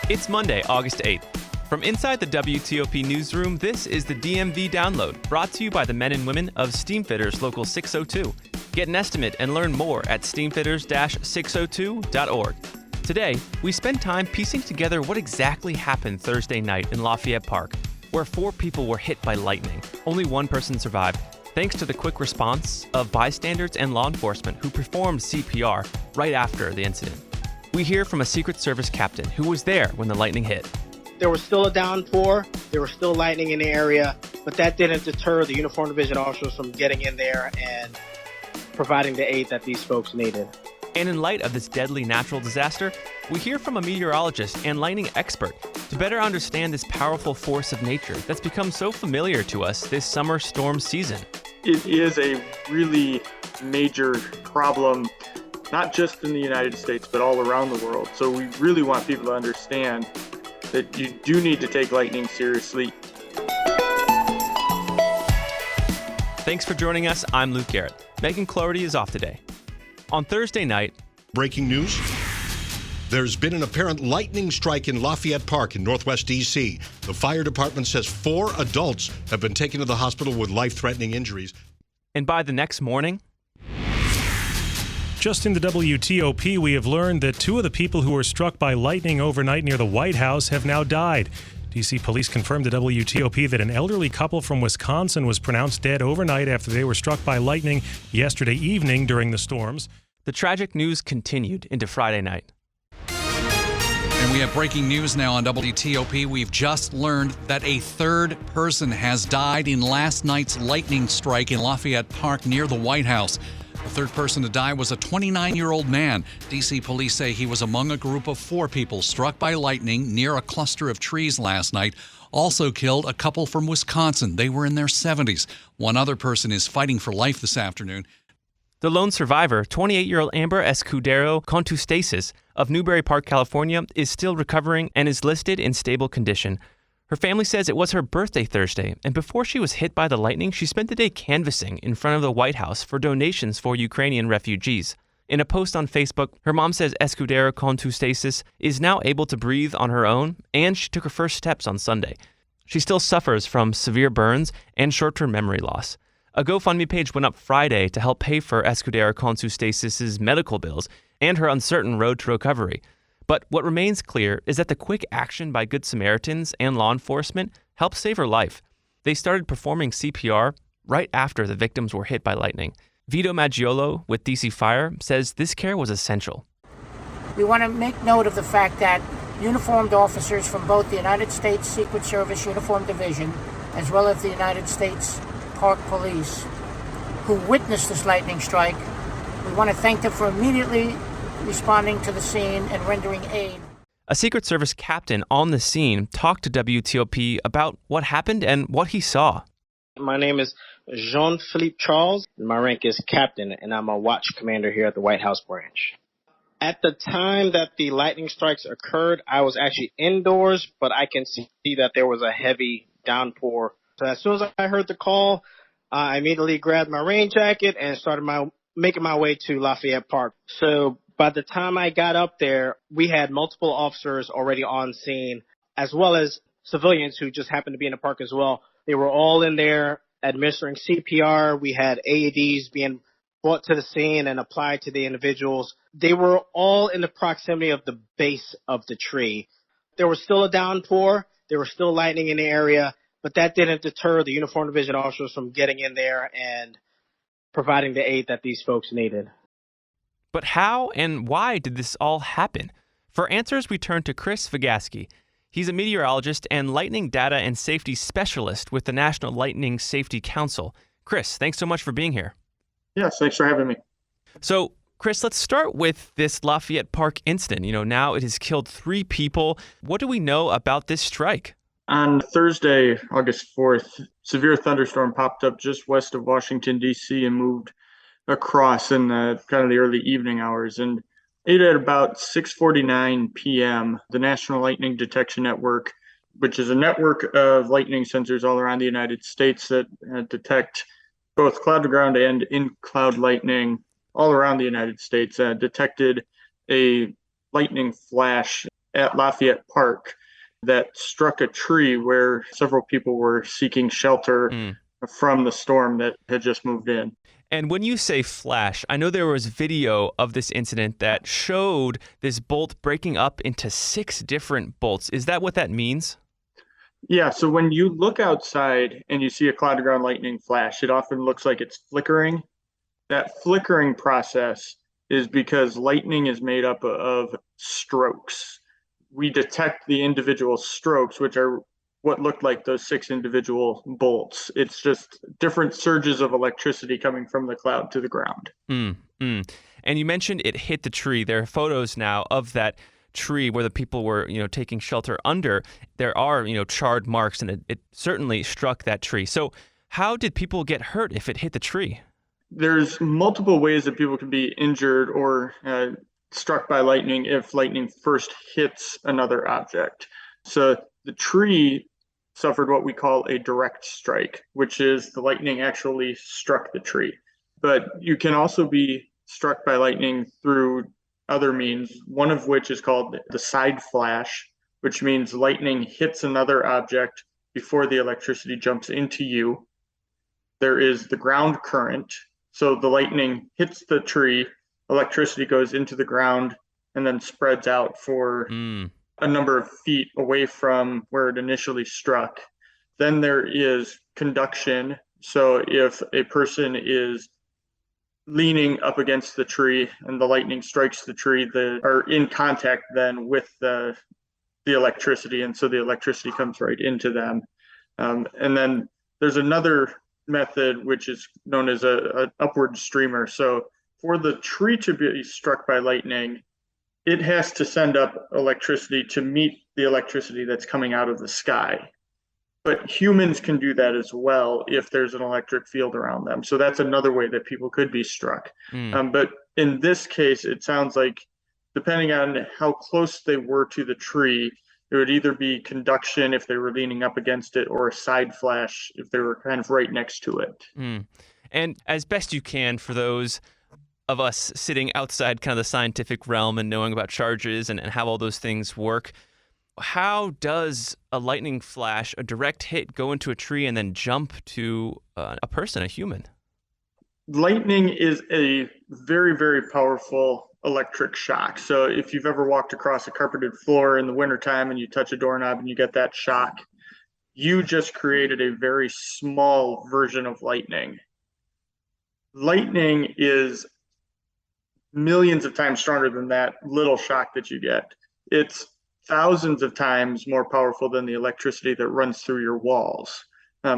It's Monday, August 8th. From inside the WTOP newsroom, this is the DMV Download, brought to you by the men and women of Steamfitters Local 602. Get an estimate and learn more at steamfitters-602.org. Today, we spend time piecing together what exactly happened Thursday night in Lafayette Park, where 4 people were hit by lightning. Only 1 person survived, thanks to the quick response of bystanders and law enforcement who performed CPR right after the incident. We hear from a Secret Service captain who was there when the lightning hit. There was still a downpour, there was still lightning in the area, but that didn't deter the Uniform Division officers from getting in there and providing the aid that these folks needed. And in light of this deadly natural disaster, we hear from a meteorologist and lightning expert to better understand this powerful force of nature that's become so familiar to us this summer storm season. It is a really major problem, not just in the United States, but all around the world. So we really want people to understand that you do need to take lightning seriously. Thanks for joining us. I'm Luke Garrett. Megan Cloherty is off today. On Thursday night, breaking news. There's been an apparent lightning strike in Lafayette Park in northwest D.C. The fire department says 4 adults have been taken to the hospital with life-threatening injuries. And by the next morning, just in the WTOP, we have learned that 2 of the people who were struck by lightning overnight near the White House have now died. D.C. police confirmed to WTOP that an elderly couple from Wisconsin was pronounced dead overnight after they were struck by lightning yesterday evening during the storms. The tragic news continued into Friday night. And we have breaking news now on WTOP. We've just learned that a 3rd person has died in last night's lightning strike in Lafayette Park near the White House. The 3rd person to die was a 29-year-old man. D.C. police say he was among a group of 4 people struck by lightning near a cluster of trees last night. Also killed a couple from Wisconsin. They were in their 70s. 1 other person is fighting for life this afternoon. The lone survivor, 28-year-old Amber Escudero Contustasis of Newbury Park, California, is still recovering and is listed in stable condition. Her family says it was her birthday Thursday, and before she was hit by the lightning, she spent the day canvassing in front of the White House for donations for Ukrainian refugees. In a post on Facebook, her mom says Escudero Contustasis is now able to breathe on her own, and she took her first steps on Sunday. She still suffers from severe burns and short-term memory loss. A GoFundMe page went up Friday to help pay for Escudero Contustasis' medical bills and her uncertain road to recovery. But what remains clear is that the quick action by Good Samaritans and law enforcement helped save her life. They started performing CPR right after the victims were hit by lightning. Vito Maggiolo with DC Fire says this care was essential. We want to make note of the fact that uniformed officers from both the United States Secret Service Uniform Division as well as the United States Park Police who witnessed this lightning strike, we want to thank them for immediately responding to the scene and rendering aid. A Secret Service captain on the scene talked to WTOP about what happened and what he saw. My name is Jean-Philippe Charles. My rank is captain, and I'm a watch commander here at the White House branch. At the time that the lightning strikes occurred, I was actually indoors, but I can see that there was a heavy downpour. So as soon as I heard the call, I immediately grabbed my rain jacket and started making my way to Lafayette Park. So by the time I got up there, we had multiple officers already on scene, as well as civilians who just happened to be in the park as well. They were all in there administering CPR. We had AEDs being brought to the scene and applied to the individuals. They were all in the proximity of the base of the tree. There was still a downpour. There was still lightning in the area, but that didn't deter the Uniform Division officers from getting in there and providing the aid that these folks needed. But how and why did this all happen? For answers, we turn to Chris Vagasky. He's a meteorologist and lightning data and safety specialist with the National Lightning Safety Council. Chris, thanks so much for being here. Yes, thanks for having me. So, Chris, let's start with this Lafayette Park incident. Now it has killed 3 people. What do we know about this strike? On Thursday, August 4th, severe thunderstorm popped up just west of Washington, D.C. and moved across in kind of the early evening hours. And at about 6:49 p.m., the National Lightning Detection Network, which is a network of lightning sensors all around the United States that detect both cloud-to-ground and in-cloud lightning all around the United States, detected a lightning flash at Lafayette Park that struck a tree where several people were seeking shelter from the storm that had just moved in. And when you say flash, I know there was video of this incident that showed this bolt breaking up into 6 different bolts. Is that what that means? Yeah, so when you look outside and you see a cloud of ground lightning flash, it often looks like it's flickering. That flickering process is because lightning is made up of strokes. We detect the individual strokes, which are what looked like those 6 individual bolts. It's just different surges of electricity coming from the cloud to the ground. And you mentioned it hit the tree. There are photos now of that tree where the people were, taking shelter under. There are, charred marks, and it certainly struck that tree. So how did people get hurt if it hit the tree? There's multiple ways that people can be injured or struck by lightning if lightning first hits another object. So the tree suffered what we call a direct strike, which is the lightning actually struck the tree. But you can also be struck by lightning through other means, one of which is called the side flash, which means lightning hits another object before the electricity jumps into you. There is the ground current. So the lightning hits the tree, electricity goes into the ground, and then spreads out for a number of feet away from where it initially struck. Then there is conduction. So if a person is leaning up against the tree and the lightning strikes the tree, they are in contact then with the electricity, and so the electricity comes right into them. And then there's another method which is known as an upward streamer. So for the tree to be struck by lightning, it has to send up electricity to meet the electricity that's coming out of the sky. But humans can do that as well if there's an electric field around them. So that's another way that people could be struck. But in this case, it sounds like depending on how close they were to the tree, it would either be conduction if they were leaning up against it, or a side flash if they were kind of right next to it. And as best you can, for those of us sitting outside kind of the scientific realm and knowing about charges and how all those things work, how does a lightning flash, a direct hit, go into a tree and then jump to a person, a human? Lightning is a very, very powerful electric shock. So if you've ever walked across a carpeted floor in the wintertime and you touch a doorknob and you get that shock, you just created a very small version of lightning. Lightning is millions of times stronger than that little shock that you get. It's thousands of times more powerful than the electricity that runs through your walls.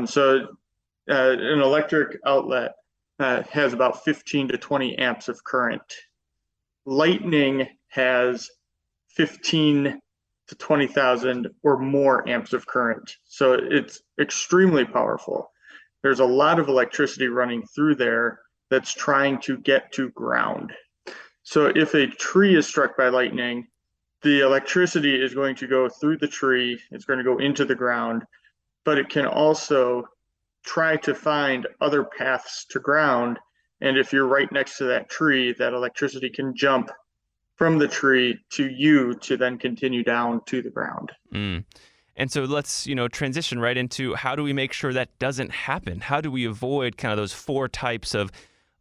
So an electric outlet has about 15 to 20 amps of current. Lightning has 15 to 20,000 or more amps of current. So it's extremely powerful. There's a lot of electricity running through there that's trying to get to ground. So if a tree is struck by lightning, the electricity is going to go through the tree, it's going to go into the ground, but it can also try to find other paths to ground. And if you're right next to that tree, that electricity can jump from the tree to you to then continue down to the ground. And so let's, transition right into how do we make sure that doesn't happen? How do we avoid kind of those 4 types of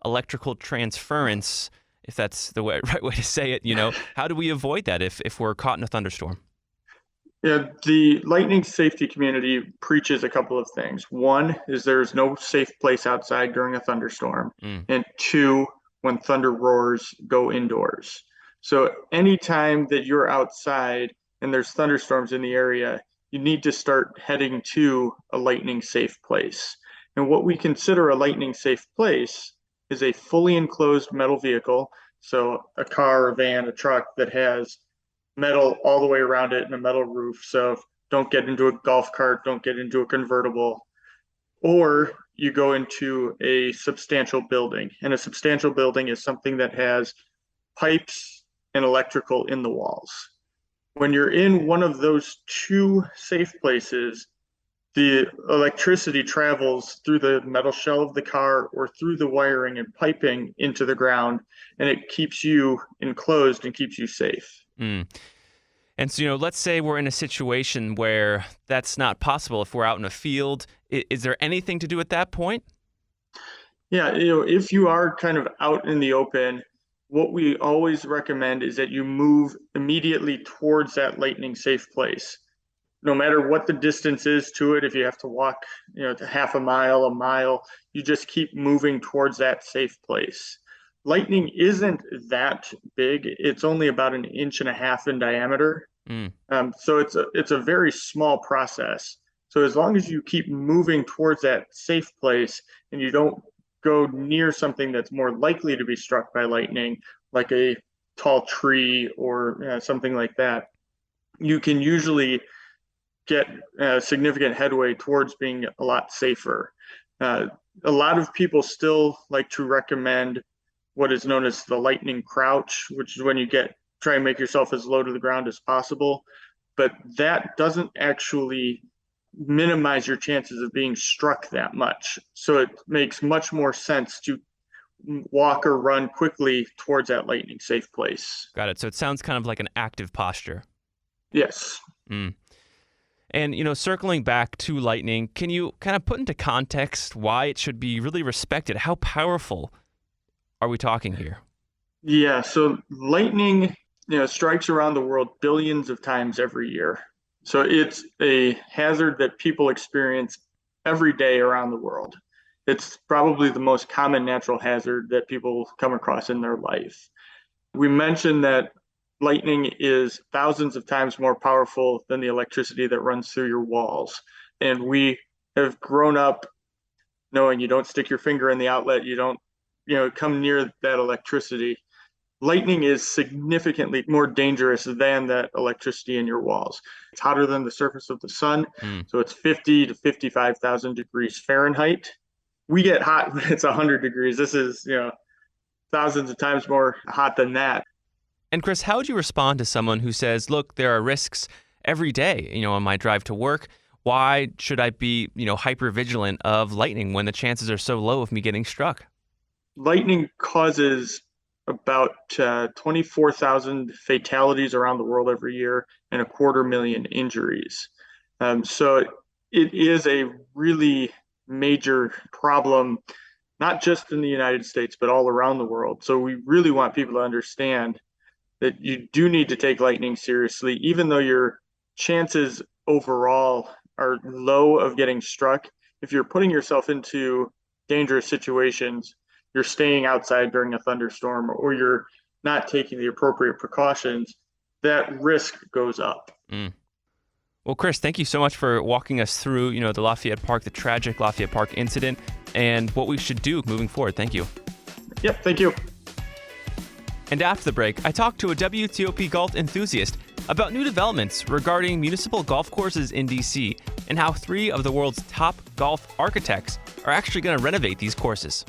electrical transference, if that's the right way to say it? How do we avoid that if we're caught in a thunderstorm? Yeah, the lightning safety community preaches a couple of things. One is there's no safe place outside during a thunderstorm. And 2, when thunder roars, go indoors. So anytime that you're outside and there's thunderstorms in the area, you need to start heading to a lightning safe place. And what we consider a lightning safe place is a fully enclosed metal vehicle. So a car, a van, a truck that has metal all the way around it and a metal roof. So don't get into a golf cart, don't get into a convertible. Or you go into a substantial building. And a substantial building is something that has pipes and electrical in the walls. When you're in one of those 2 safe places, the electricity travels through the metal shell of the car or through the wiring and piping into the ground, and it keeps you enclosed and keeps you safe. And so, let's say we're in a situation where that's not possible if we're out in a field. Is there anything to do at that point? Yeah, if you are kind of out in the open, what we always recommend is that you move immediately towards that lightning safe place. No matter what the distance is to it, if you have to walk, to half a mile, you just keep moving towards that safe place. Lightning isn't that big. It's only about 1.5 inches in diameter. So it's a very small process. So as long as you keep moving towards that safe place and you don't go near something that's more likely to be struck by lightning, like a tall tree or something like that, you can usually get significant headway towards being a lot safer. A lot of people still like to recommend what is known as the lightning crouch, which is when you try and make yourself as low to the ground as possible. But that doesn't actually minimize your chances of being struck that much. So it makes much more sense to walk or run quickly towards that lightning safe place. Got it. So it sounds kind of like an active posture. Yes. And, circling back to lightning, can you kind of put into context why it should be really respected? How powerful are we talking here? Yeah, so lightning, strikes around the world billions of times every year. So it's a hazard that people experience every day around the world. It's probably the most common natural hazard that people come across in their life. We mentioned that lightning is thousands of times more powerful than the electricity that runs through your walls. And we have grown up knowing you don't stick your finger in the outlet, you don't, come near that electricity. Lightning is significantly more dangerous than that electricity in your walls. It's hotter than the surface of the sun, so it's 50 to 55,000 degrees Fahrenheit. We get hot when it's 100 degrees. This is, thousands of times more hot than that. And Chris, how would you respond to someone who says, look, there are risks every day, on my drive to work. Why should I be, hyper vigilant of lightning when the chances are so low of me getting struck? Lightning causes about 24,000 fatalities around the world every year and 250,000 injuries. So it is a really major problem, not just in the United States, but all around the world. So we really want people to understand that you do need to take lightning seriously, even though your chances overall are low of getting struck. If you're putting yourself into dangerous situations, you're staying outside during a thunderstorm, or you're not taking the appropriate precautions, that risk goes up. Well, Chris, thank you so much for walking us through, the Lafayette Park, the tragic Lafayette Park incident, and what we should do moving forward. Thank you. Yep, thank you. And after the break, I talked to a WTOP golf enthusiast about new developments regarding municipal golf courses in D.C. and how 3 of the world's top golf architects are actually going to renovate these courses.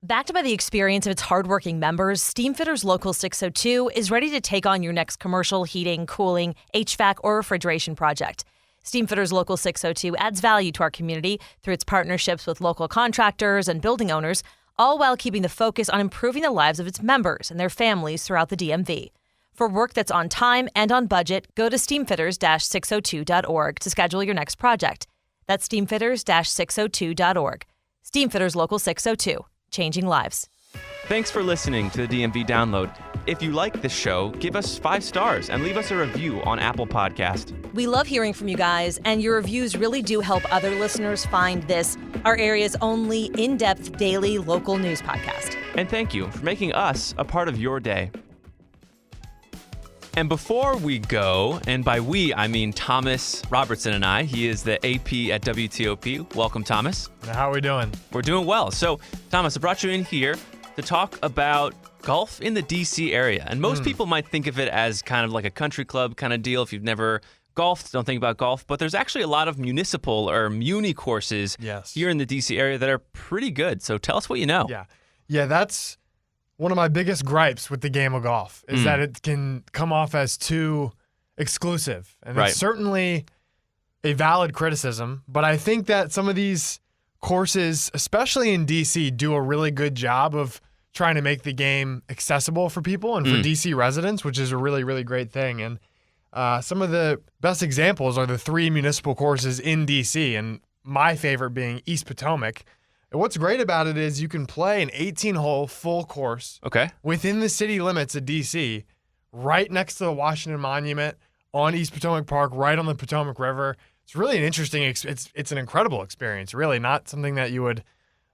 Backed by the experience of its hardworking members, Steamfitters Local 602 is ready to take on your next commercial, heating, cooling, HVAC, or refrigeration project. Steamfitters Local 602 adds value to our community through its partnerships with local contractors and building owners, all while keeping the focus on improving the lives of its members and their families throughout the DMV. For work that's on time and on budget, go to steamfitters-602.org to schedule your next project. That's steamfitters-602.org. Steamfitters Local 602. Changing lives. Thanks for listening to the DMV Download. If you like this show, give us 5 stars and leave us a review on Apple Podcast. We love hearing from you guys, and your reviews really do help other listeners find this, our area's only in-depth daily local news podcast. And thank you for making us a part of your day. And before we go, and by we, I mean Thomas Robertson and I. He is the AP at WTOP. Welcome, Thomas. How are we doing? We're doing well. So, Thomas, I brought you in here to talk about golf in the D.C. area. And most people might think of it as kind of like a country club kind of deal. If you've never golfed, don't think about golf. But there's actually a lot of municipal or muni courses here in the D.C. area that are pretty good. So tell us what you know. Yeah, that's one of my biggest gripes with the game of golf is that it can come off as too exclusive. And it's certainly a valid criticism, but I think that some of these courses, especially in DC, do a really good job of trying to make the game accessible for people and for DC residents, which is a really, really great thing. And some of the best examples are the 3 municipal courses in DC, and my favorite being East Potomac. And what's great about it is you can play an 18-hole full course within the city limits of DC, right next to the Washington Monument on East Potomac Park, right on the Potomac River. It's really an interesting, it's an incredible experience, really, not something that you would,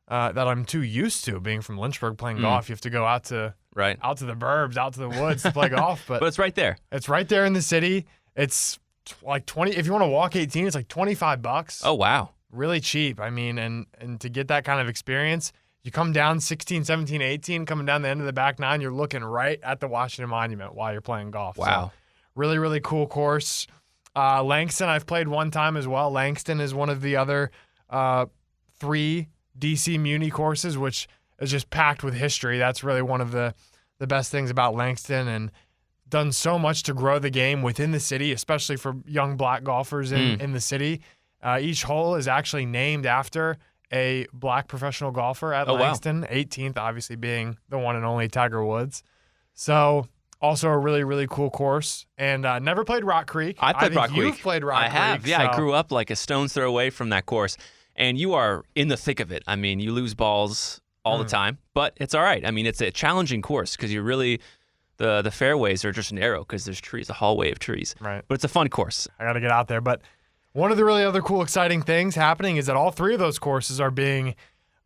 that I'm too used to being from Lynchburg playing golf. You have to go out to the burbs, out to the woods to play golf. But it's right there. It's right there in the city. It's like 20, if you want to walk 18, it's like $25. Oh, wow. Really cheap. I mean, and to get that kind of experience, you come down 16, 17, 18, coming down the end of the back nine, you're looking right at the Washington Monument while you're playing golf. Wow. So, really, really cool course. Langston, I've played one time as well. Langston is one of the other 3 DC Muni courses, which is just packed with history. That's really one of the best things about Langston, and done so much to grow the game within the city, especially for young black golfers in the city. Each hole is actually named after a black professional golfer at Langston, 18th obviously being the one and only Tiger Woods. So also a really, really cool course. And never played Rock Creek. I played Rock Creek. You've played Rock Creek. I have, yeah. So. I grew up like a stone's throw away from that course. And you are in the thick of it. I mean, you lose balls all the time, but it's all right. I mean, it's a challenging course because you really, the fairways are just narrow because there's trees, a hallway of trees. Right. But it's a fun course. I got to get out there. But one of the really other cool, exciting things happening is that all 3 of those courses are being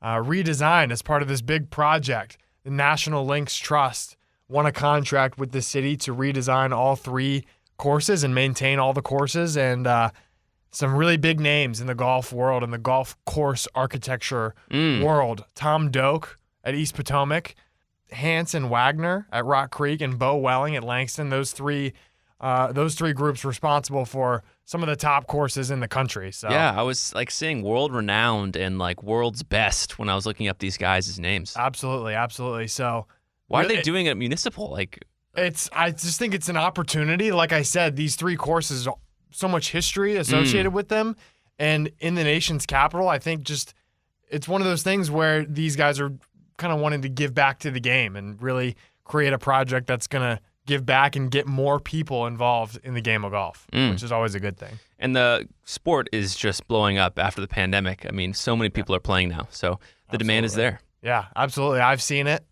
redesigned as part of this big project. The National Links Trust won a contract with the city to redesign all 3 courses and maintain all the courses. And some really big names in the golf world and the golf course architecture world. Tom Doak at East Potomac, Hanson Wagner at Rock Creek, and Bo Welling at Langston. Those three groups responsible for some of the top courses in the country. So yeah, I was like seeing world renowned and like world's best when I was looking up these guys' names. Absolutely, absolutely. So why are they doing it municipal? Like I just think it's an opportunity. Like I said, these 3 courses, so much history associated with them, and in the nation's capital, I think just it's one of those things where these guys are kind of wanting to give back to the game and really create a project that's going to give back and get more people involved in the game of golf, which is always a good thing. And the sport is just blowing up after the pandemic. I mean, so many people are playing now, so the demand is there. Yeah, absolutely. I've seen it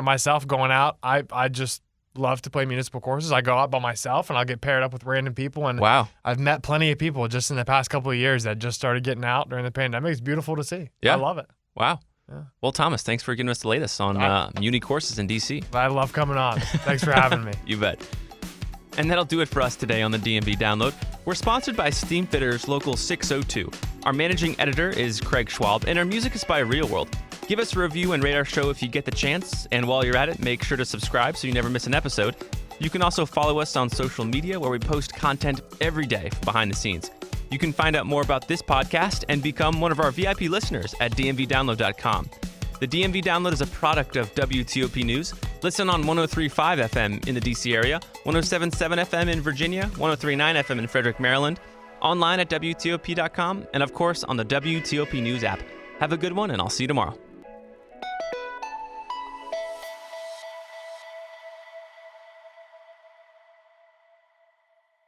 myself going out. I just love to play municipal courses. I go out by myself and I'll get paired up with random people. And I've met plenty of people just in the past couple of years that just started getting out during the pandemic. It's beautiful to see. Yeah. I love it. Wow. Yeah. Well, Thomas, thanks for giving us the latest on Muni courses in DC. I love coming on. Thanks for having me. You bet. And that'll do it for us today on the DMV Download. We're sponsored by Steamfitters Local 602. Our managing editor is Craig Schwab, and our music is by Real World. Give us a review and rate our show if you get the chance. And while you're at it, make sure to subscribe so you never miss an episode. You can also follow us on social media where we post content every day behind the scenes. You can find out more about this podcast and become one of our VIP listeners at dmvdownload.com. The DMV Download is a product of WTOP News. Listen on 103.5 FM in the DC area, 107.7 FM in Virginia, 103.9 FM in Frederick, Maryland, online at WTOP.com, and of course on the WTOP News app. Have a good one, and I'll see you tomorrow.